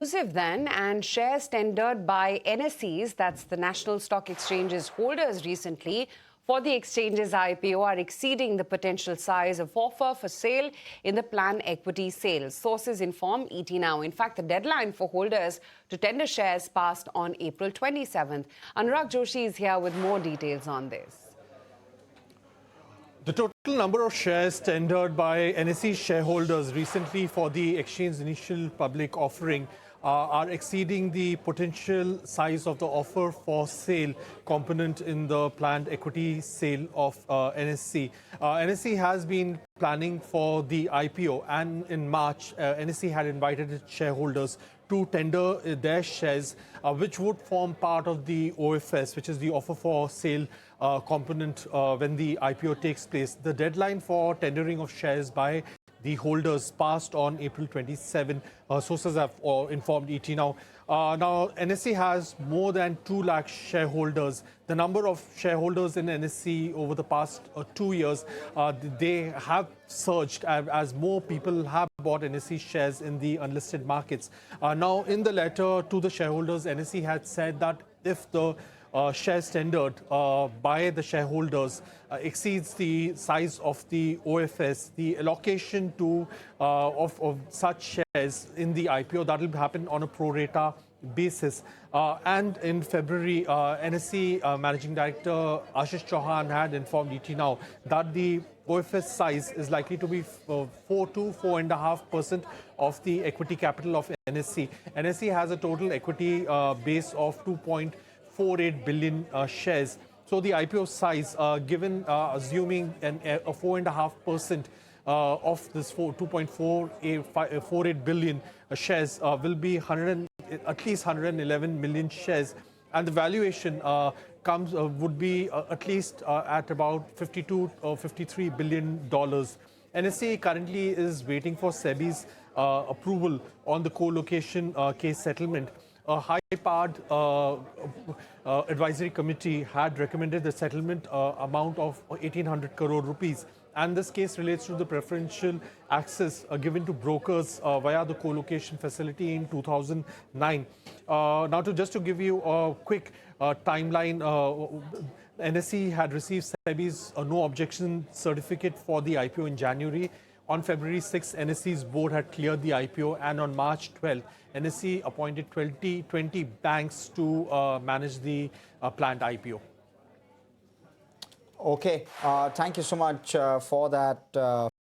Exclusive then, and shares tendered by NSEs, that's the National Stock Exchange's holders recently, for the exchange's IPO are exceeding the potential size of offer for sale in the planned equity sales. Sources inform ET Now. In fact, the deadline for holders to tender shares passed on April 27th. Anurag Joshi is here with more details on this. The total number of shares tendered by NSE shareholders recently for the exchange's initial public offering are exceeding the potential size of the offer for sale component in the planned equity sale of NSE. NSE has been planning for the IPO, and in March, NSE had invited its shareholders to tender their shares, which would form part of the OFS, which is the offer for sale component when the IPO takes place. The deadline for tendering of shares by the holders passed on April 27. Sources have informed ET Now. Now, NSE has more than 2 lakh shareholders. The number of shareholders in NSE over the past 2 years, they have surged as more people have bought NSE shares in the unlisted markets. Now, in the letter to the shareholders, NSE had said that if the shares tendered by the shareholders exceeds the size of the OFS, the allocation of such shares in the IPO, that will happen on a pro rata basis. And in February, NSE Managing Director Ashish Chauhan had informed ET Now that the OFS size is likely to be 4 to 4.5% of the equity capital of NSE. NSE has a total equity base of 2.48 billion shares. So the IPO size, given assuming a 4.5% of this 2.48 billion shares, will be at least 111 million shares, and the valuation would be at least at about 52 or 53 billion dollars. NSE currently is waiting for SEBI's approval on the co-location case settlement. A high-powered advisory committee had recommended the settlement amount of 1,800 crore rupees. And this case relates to the preferential access given to brokers via the co-location facility in 2009. Now, just to give you a quick timeline, NSE had received SEBI's no objection certificate for the IPO in January. On February 6, NSE's board had cleared the IPO, and on March 12, NSE appointed 20 banks to manage the planned IPO. Okay, thank you so much for that.